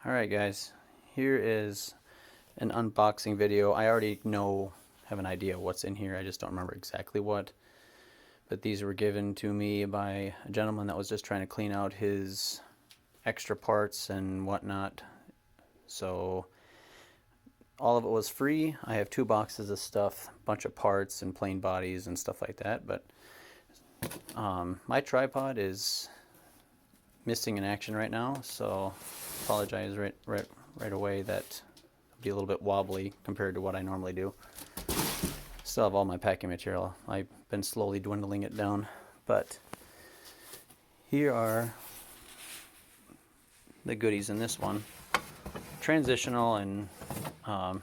Alright guys, here is an unboxing video. I already have an idea what's in here, I just don't remember exactly what. But these were given to me by a gentleman that was just trying to clean out his extra parts and whatnot. So all of it was free. I have 2 boxes of stuff, a bunch of parts and plain bodies and stuff like that. But my tripod is missing in action right now, so apologize right away that it'll be a little bit wobbly compared to what I normally do. Still have all my packing material. I've been slowly dwindling it down, but here are the goodies in this one. Transitional and a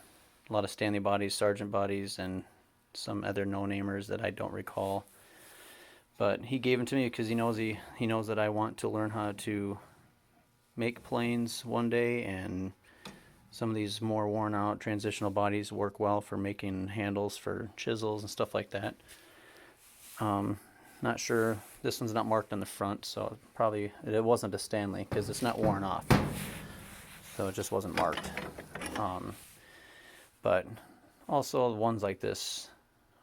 lot of Stanley bodies, Sargent bodies, and some other no-namers that I don't recall. But he gave them to me because he knows that I want to learn how to make planes one day, and some of these more worn out transitional bodies work well for making handles for chisels and stuff like that. Not sure, this one's not marked on the front, so probably it wasn't a Stanley because it's not worn off, so it just wasn't marked. But also ones like this,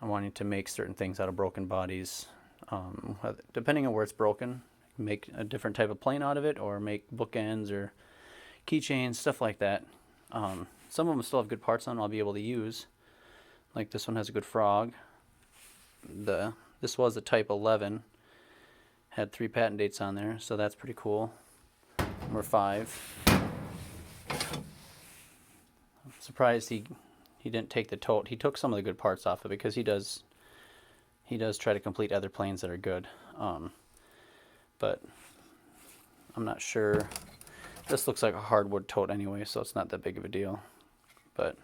I'm wanting to make certain things out of broken bodies. Depending on where it's broken, make a different type of plane out of it, or make bookends or keychains, stuff like that. Some of them still have good parts on them I'll be able to use. Like this one has a good frog. This was a type 11. Had 3 patent dates on there, so that's pretty cool. Number 5. I'm surprised he didn't take the tote. He took some of the good parts off of it because he does try to complete other planes that are good. But I'm not sure. This looks like a hardwood tote anyway, so it's not that big of a deal. But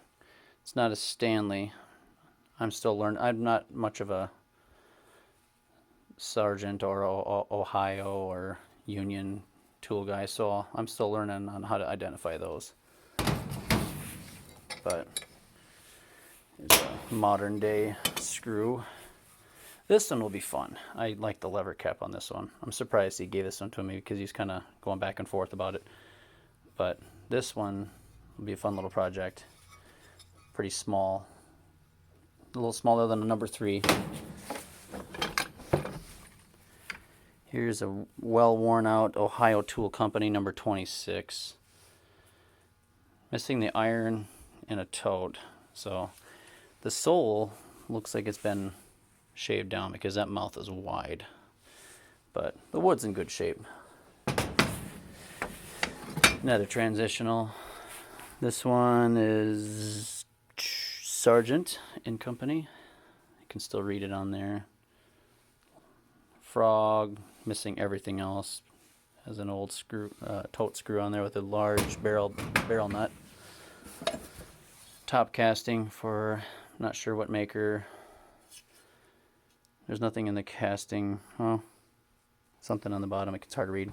it's not a Stanley. I'm still learning. I'm not much of a Sargent or Ohio or Union tool guy, so I'm still learning on how to identify those. But it's a modern day screw. This one will be fun. I like the lever cap on this one. I'm surprised he gave this one to me because he's kind of going back and forth about it. But this one will be a fun little project. Pretty small. A little smaller than a number 3. Here's a well worn out Ohio Tool Company number 26. Missing the iron and a tote. So the sole looks like it's been shaved down because that mouth is wide, but the wood's in good shape. Another transitional. This one is Sargent and Company. You can still read it on there. Frog, missing everything else. Has an old screw, tote screw on there with a large barrel nut. Top casting for not sure what maker. There's nothing in the casting. Oh, something on the bottom. It's hard to read.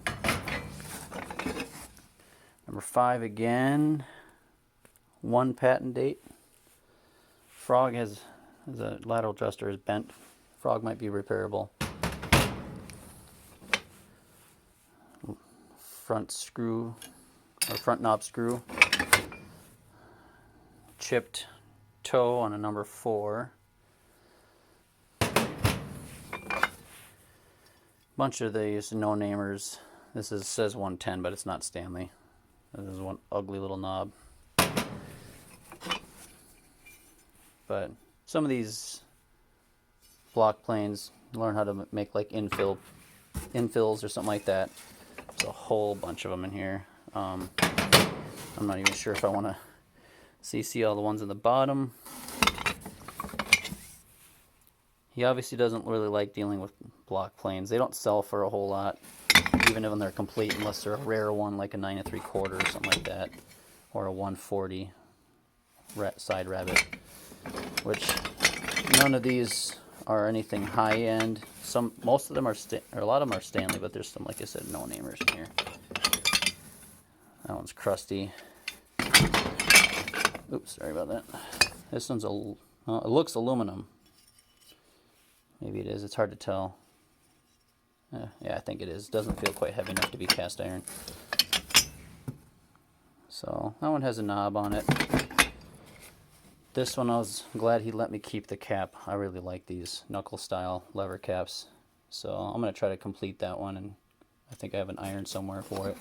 Number 5 again. 1 patent date. Frog has a lateral adjuster is bent. Frog might be repairable. Front screw or front knob screw. Chipped toe on a number 4. Bunch of these no-namers. This says 110, but it's not Stanley. This is one ugly little knob. But some of these block planes, learn how to make like infills or something like that. There's a whole bunch of them in here. I'm not even sure if I want to see all the ones in the bottom. He obviously doesn't really like dealing with block planes. They don't sell for a whole lot, even when they're complete, unless they're a rare one like a 9 3/4 or something like that, or a 140 side rabbit. Which none of these are anything high end. Most of them are, a lot of them are Stanley, but there's some, like I said, no namers in here. That one's crusty. Oops, sorry about that. This one's it looks aluminum. Maybe it is. It's hard to tell. Yeah, I think it is. It doesn't feel quite heavy enough to be cast iron. So that one has a knob on it. This one I was glad he let me keep the cap. I really like these knuckle style lever caps. So I'm going to try to complete that one, and I think I have an iron somewhere for it.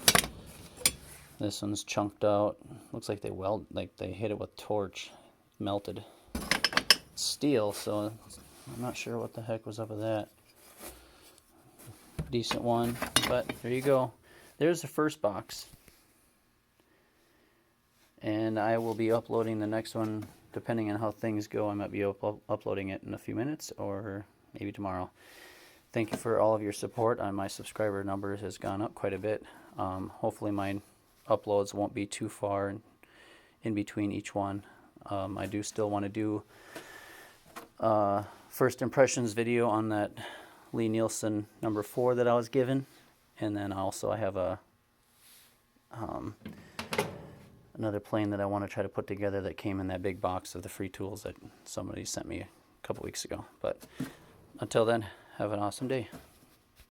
This one's chunked out. Looks like they hit it with torch. Melted. Steel, so I'm not sure what the heck was up with that. Decent one, but there you go. There's the first box. And I will be uploading the next one, depending on how things go. I might be uploading it in a few minutes or maybe tomorrow. Thank you for all of your support. My subscriber numbers has gone up quite a bit. Hopefully my uploads won't be too far in between each one. I do still want to do first impressions video on that Lee Nielsen number 4 that I was given, and then also I have a another plane that I want to try to put together that came in that big box of the free tools that somebody sent me a couple weeks ago. But until then, have an awesome day.